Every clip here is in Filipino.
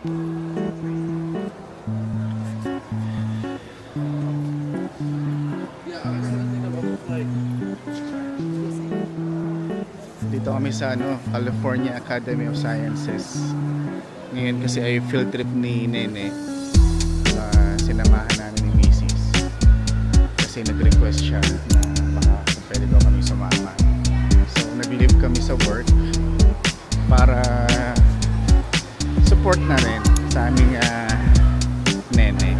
Dito kami sa California Academy of Sciences. Ngayon kasi ay field trip ni Nene. Sinamahan namin ni Mrs. Kasi nag-request siya na baka pwede daw kami sumama. So nag-leave kami sa work para support na rin sa aming Nene.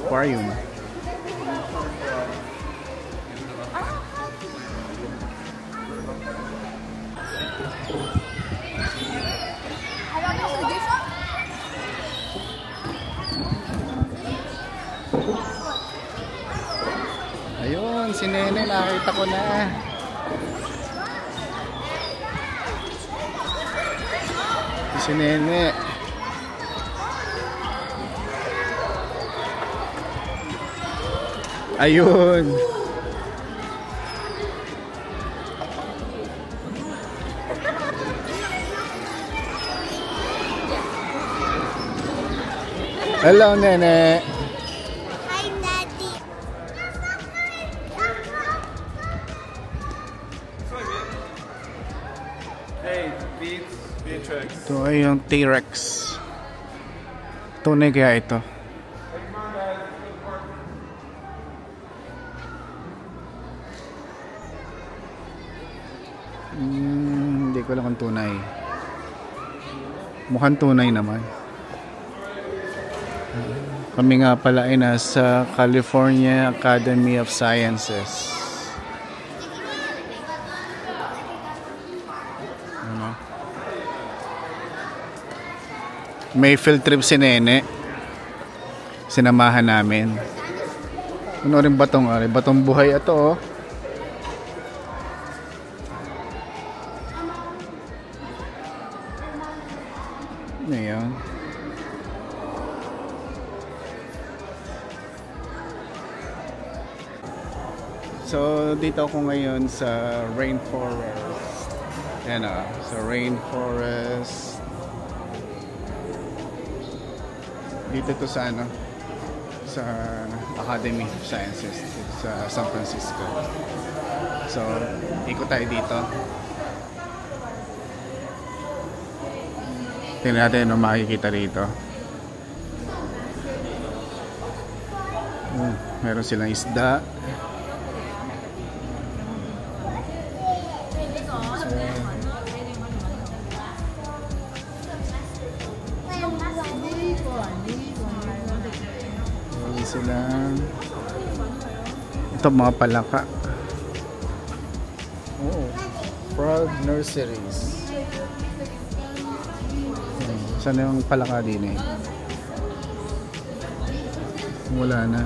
Aquarium. Ayun, si Nene, nakita ko na. Si Nene. Ayun. Hello, Nene. Hi, Daddy. Hey, Beatrix. Ito ay yung T-Rex. Tunay kaya ito? Hindi ko alam kung tunay. Mukhang tunay naman. Kami nga pala ay nasa California Academy of Sciences. Ano? May field trip si Nene. Sinamahan namin. Ano rin batong? Batong buhay ito, oh. Ayan. So dito ako ngayon sa rainforest. Ayan o, sa rainforest. Dito to sa sa Academy of Sciences sa San Francisco. So ikot tayo dito. Tingnan natin ano makikita rito. Meron silang isda. Meron silang ito mga palaka. Oh, Frog Nurseries. Saan yung palaka din eh? Wala na.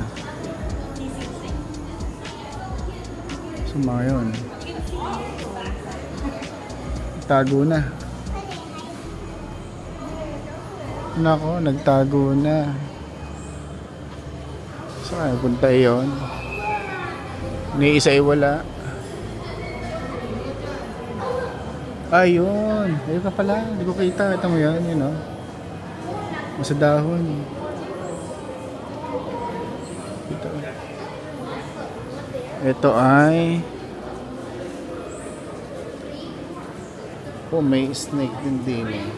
Suma yun. Tago na. Nako, nagtago na. Saan punta yun? Ni isa ay wala. Ayun. Ayun ka pala. Hindi ko kita. Ito mo yan. Yun o. Sa dahon. Ito ay may snake din eh.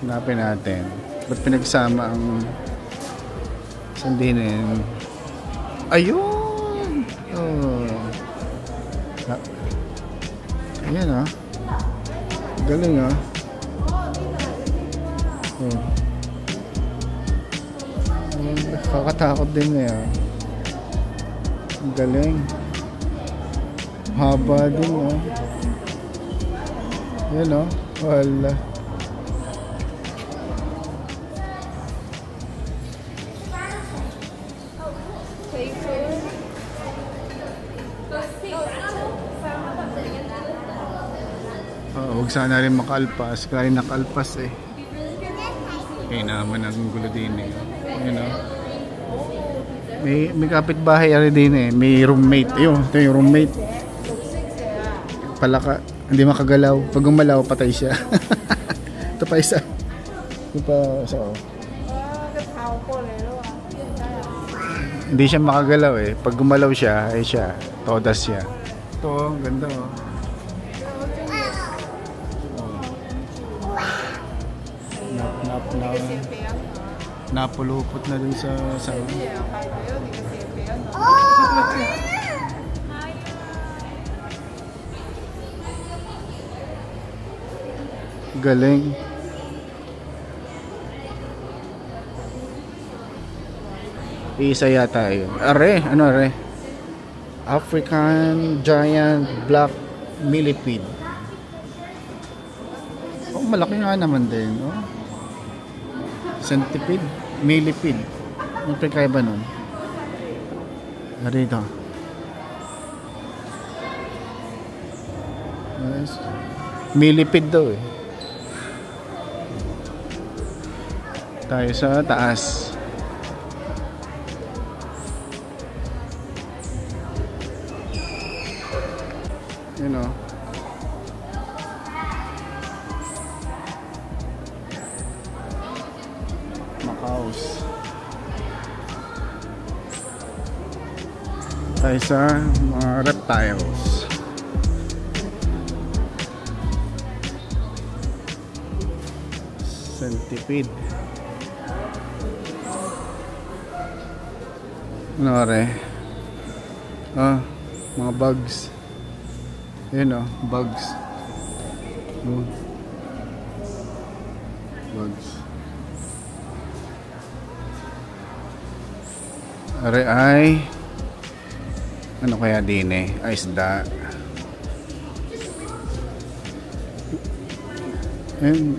Hanapin natin. Ba't pinagsama ang sandinin? Ayun! Oh. Ayan ah. Galing ah. Oh. Kakatakot din na yan. Galing. Haba din oh. Yan oh. Wala. Huwag sana rin makalpas. Kaya nakalpas eh. Kaya naman ang gulo din eh. You know? May kapitbahay din eh. May roommate. Ayun, ito yung roommate. Palaka. Hindi makagalaw. Pag gumalaw, patay siya. Ito pa isa. Ito pa isa. Oh. Hindi siya makagalaw eh. Pag gumalaw siya, ay siya. Todas siya. Ito, ganda oh. Napulupot na dun sa galing. Isa yata yun. Ano are? African Giant Black Millipede. Oh, malaki nga naman din. Oh. Centipede, millipede. Ano pagkaiba nun? Rito. Yes. Millipede daw eh. Tayo sa taas. You know. Macaws. Tayo sa mga reptiles. Centipede. Ano are? Ah, mga bugs. Yun o, bugs. Bugs. Are ay ano kaya din eh? Ay, isda.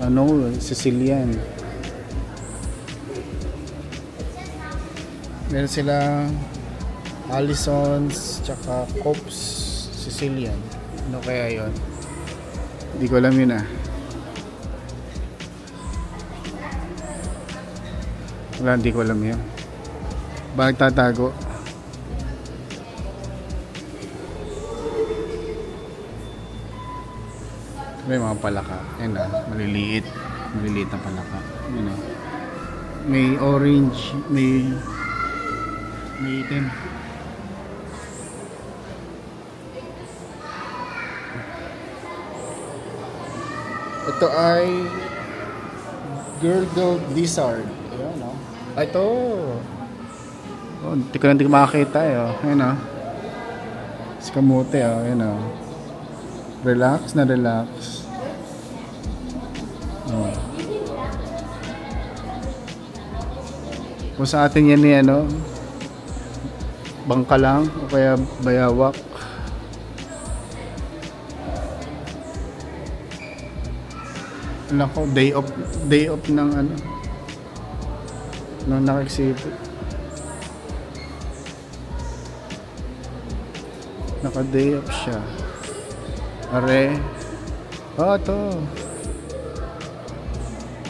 Ano, Sicilian. Meron sila Allisons tsaka Cops Sicilian. Ano kaya yon? Hindi ko alam yun ah. Wala, hindi ko alam yun. Ba nagtatago? May mga palaka. Yan ah, maliliit. Maliliit na palaka. Yan ah. May orange, may itim. Ito ay girdled lizard. Ayan, no? Ito. Oh, hindi ko makakita eh. Oh. Ayan, no? Si kamote, oh. Ayan, no? Relax na relax. Oh. Kung sa atin yan eh, ano? Bangka lang o kaya bayawak. Nako, day off ng ano, nang nakaksipit. Naka day off siya. Are. Oh, ito.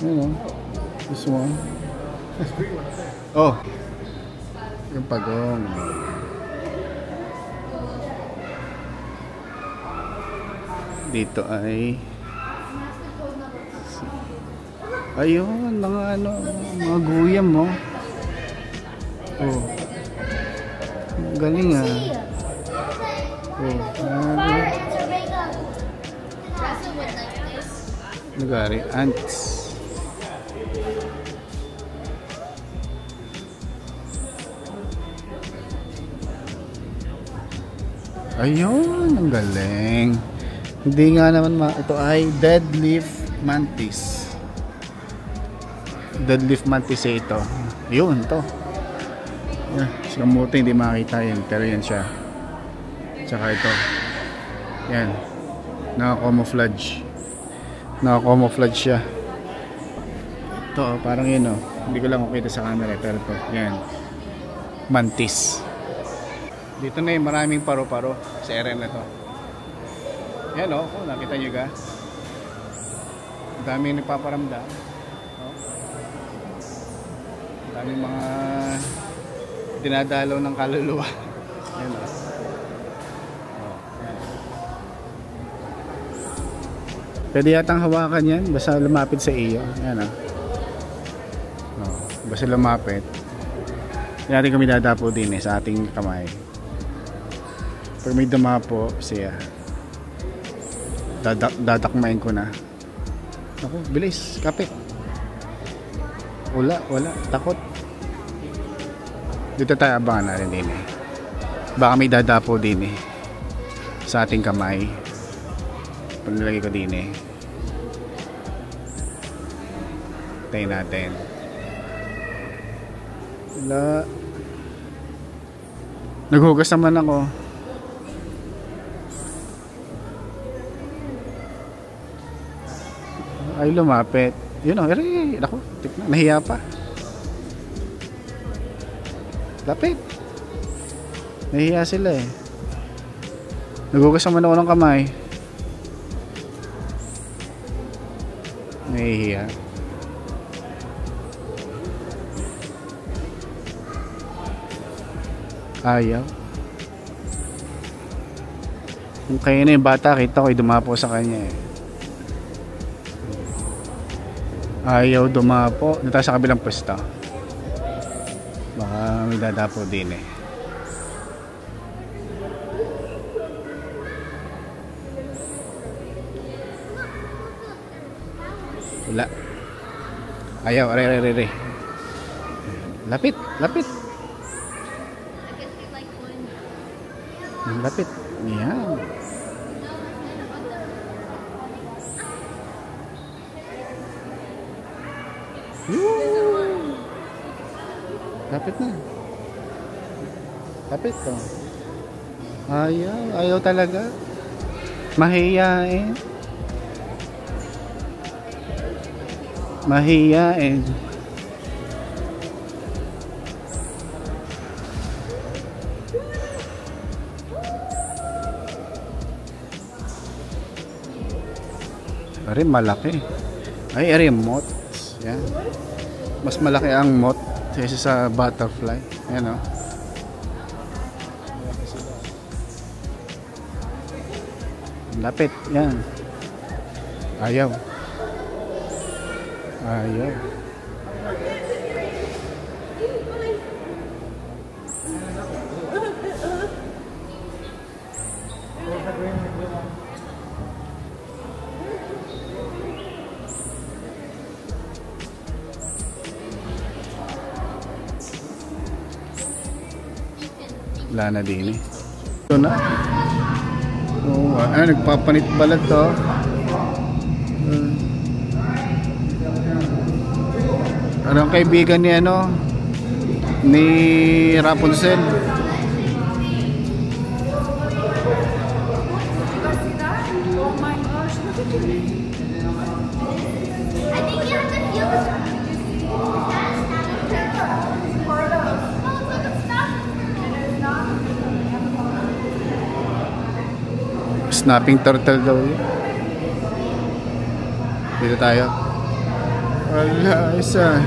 Ano? This one. Oh. Yung pagong. Dito ay ayun, mga ano, mga guyam mo. Oh. Galing ah. Oh, nagari, ants. Ayun, ang galing. Hindi nga naman ito ay deadlift mantis. Deadlift mantis eh ito. Yun, ito. Yeah, si kamote hindi makita yun, pero yan siya. Tsaka ito. Yan. Naka-camouflage. Naka-camouflage siya. Ito, parang yun oh. Hindi ko lang makita sa camera, pero ito. Yan. Mantis. Dito na yung maraming paro-paro sa area na to. Yan o, oh, nakita nyo ga? Dami nagpaparamdam. Oh. Daming mga dinadalaw ng kaluluwa. Ayan o. Pwede yatang hawakan yan basta lumapit sa iyo. Ayan o. Basta lumapit. Natin kami dadapo din sa ating kamay. Pag may dumapo siya, dadakmain ko na. Ako, bilis, kapit. Wala, takot. Dito tayo abangan natin din eh. Baka may dadapo din eh sa ating kamay. Pag nilagay ko din eh. Tayo natin. Wala. Naghugas naman ako. Ay lumapit. Yun o, ako, nahiya pa. Lapit. Nahiya sila eh. Nagugas naman ako ng kamay. Nahihiya. Ayaw. Kung kaya na yung bata, kita ko dumapo sa kanya eh. Ayaw dumapo. Dito sa kabilang pwesto. Baka may dadapo din eh. Wala. Ayaw, re. Lapit. Lapit. Yan. Lapit na. Lapit to. Ayaw talaga. Mahiyain. Ari malaki. Ay, remote. Yan. Mas malaki ang moth kaysa sa butterfly. Yan o. Lapit. Yan. Ayaw. Wala na din eh. Ito na. Nagpapanit balat to. Ano ang kaibigan ni ni Rapunzel? Snapping turtle daw yun. Dito tayo. Wala, isa.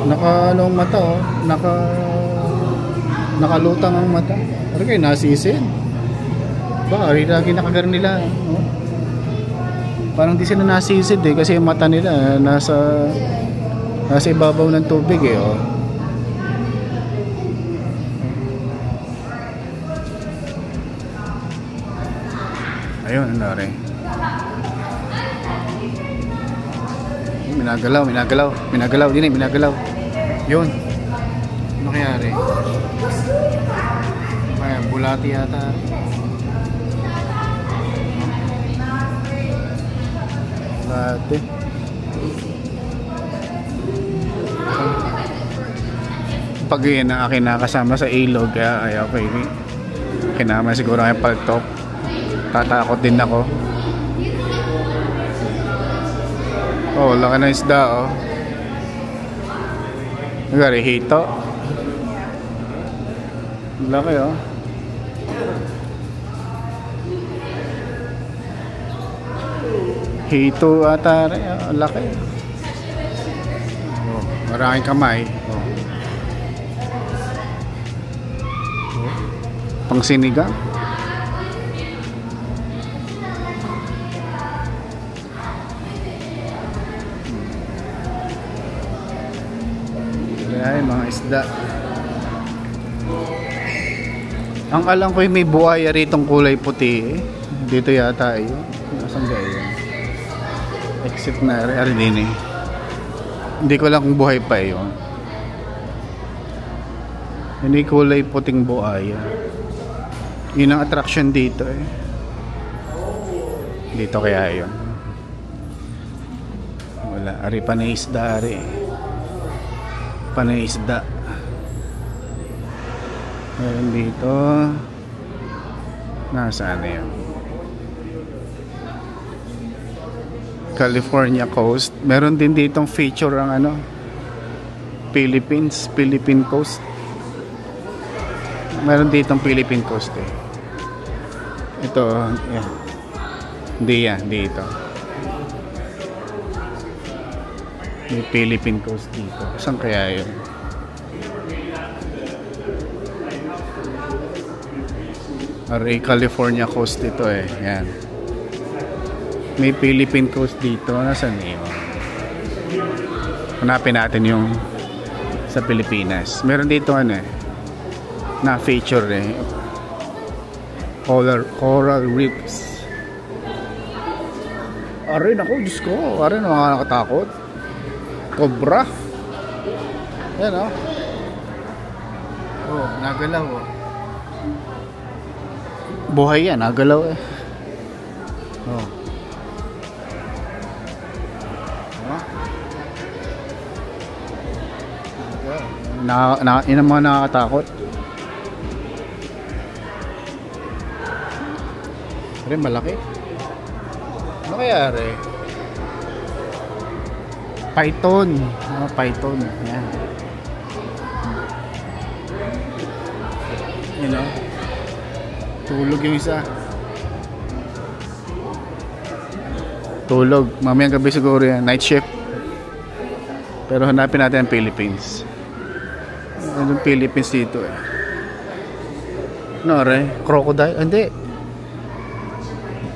Anong mata oh. Nakalutang ang mata. Ano kayo, nasisid? Ba, lagi nakagaran nila. Oh. Parang di sila nasisid eh. Kasi yung mata nila nasa ibabaw ng tubig eh. Oh. Ayun, ano rin. Minagalaw. Din eh, minagalaw. Yun. Ano kaya rin? Kaya, bulati yata. Bulati. Pag yun ang akin nakasama sa ilog, kaya ayaw ko yun. Kinama siguro kayong paltok. Tatakot din ako. Oh, laki na isda oh. Nagari hito. Laki oh. Hito ata rin. Laki. Oh. Maraming kamay. Oh. Pang sinigang. Ayan, mga isda. Ang alam ko may buhaya ritong kulay puti eh. Dito yata yun. Nasaan ba yun? Exit na rin din eh. Hindi ko lang kung buhay pa yun. Hindi kulay puting buhaya. Yun ang attraction dito eh. Dito kaya yun. Wala. Ari pa na isda ari. Panay isda. Meron dito. Nasaan na yun? California coast. Meron din ditong feature ang ano, Philippine coast. Meron ditong Philippine coast eh. Ito, yeah. Hindi yan, dito. May Philippine coast dito. Saan kaya yun? Aray, California coast dito eh. Yan. May Philippine coast dito. Nasaan yun? Hanapin natin yung sa Pilipinas. Meron dito ano eh, na feature eh. Coral reefs. Aray, naku, Diyos ko. Aray, nakakatakot. Cobra. Yan o. Oh, nagalaw o. Buhay yan, nagalaw eh. Oh. Yun ang mga nakakatakot. Rin malaki. Ano kaya rin? Python. Python. Yan. You know? Tulog yung isa. Tulog. Mamayang gabi siguro yan. Night shift. Pero hanapin natin ang Philippines. Anong Philippines dito eh? Ano rin? Crocodile? Hindi.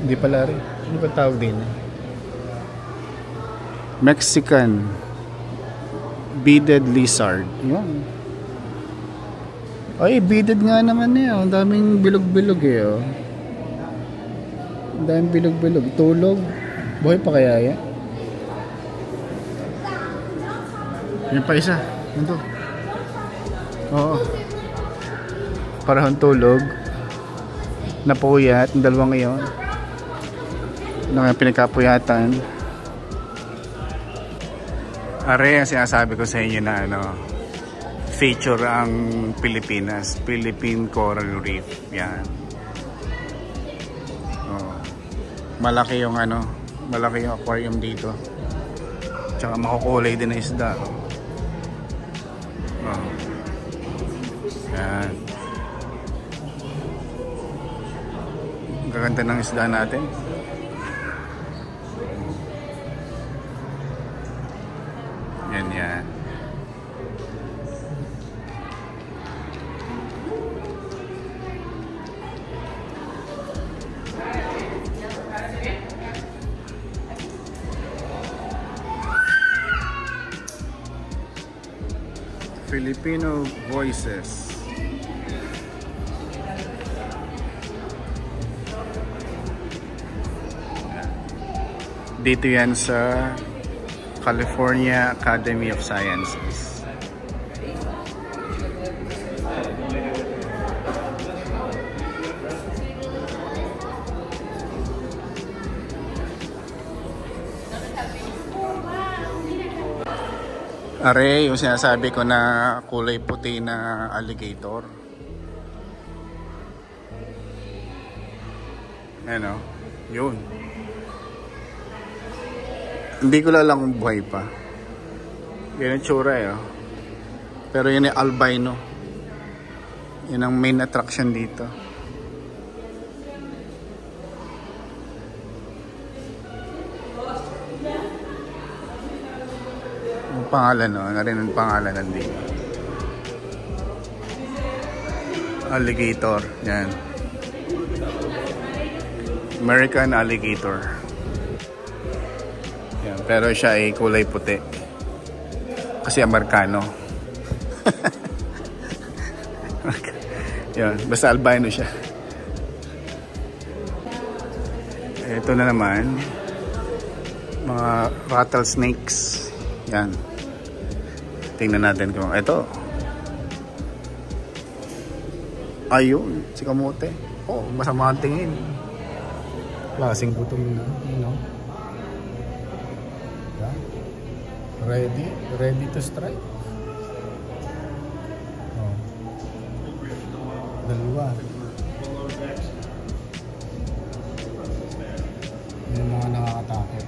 Hindi pala rin. Ano ba tawag din? Mexican beaded lizard. Yan. Ay, beaded nga naman eh. Ang daming bilog-bilog eh. Oh. Ang daming bilog-bilog. Tulog. Buhay pa kaya yan? Yan pa isa. Nandun. Oo. Parang tulog. Napuyat. Ang dalawang ngayon. Ano yung pinagkapuyatan. Are, ang sinasabi ko sa inyo na ano, feature ang Pilipinas. Philippine Coral Reef. Yan. Oh. Malaki yung ano, malaki yung aquarium dito. Tsaka makukulay din na isda. Oh. Yan. Ang gaganda ng isda natin. Yan yan. Filipino Voices. Dito yan sa California Academy of Sciences. Are, yung sinasabi ko na kulay puti na alligator. Ano? Yun. Hindi ko lang kung buhay pa. Yan ang tsura eh. Oh. Pero yun yung albino. Yun ang main attraction dito. pangalan, no? Ano rin ang pangalan nandito? Alligator. Yan. American alligator. Yan. Pero siya ay kulay puti. Kasi Amerikano. Yan. Basta albino siya. Ito na naman. Mga rattlesnakes. Yan. Tingnan natin kung ito. Ayun, si kamote. Oh, masama ang tingin. Klaseng gutom na, you know. Yan. Ready to strike. Oh. Dalawa. Yung mga nakakatakot.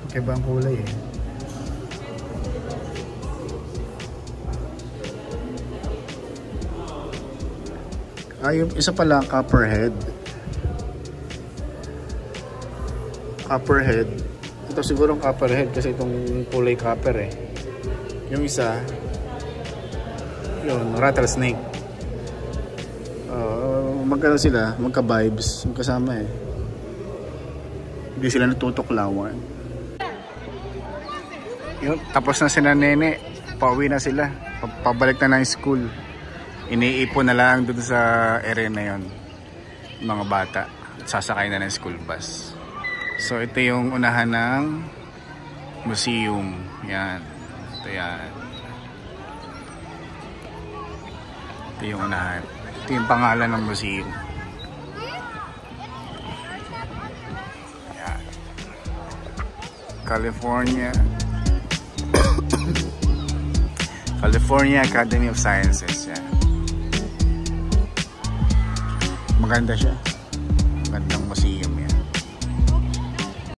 Kaya ang kulay eh. Yung isa pala copperhead. Copperhead. Ito siguro ang copperhead kasi itong kulay copper eh. Yung isa, yun, rattlesnake. Magkano sila? Magka-vibes. Magkasama eh. Hindi sila natutuklawan. Yun, tapos na sila nene. Pauwi na sila. Pabalik na ng school. Iniipon na lang dun sa area na yun. Mga bata. Sasakay na ng school bus. So ito yung unahan ng museum. Yan. Ito yan. Ito yung unahan. Ito yung pangalan ng museum. Yan. California Academy of Sciences. Yan. Maganda siya. Magandang museum yan.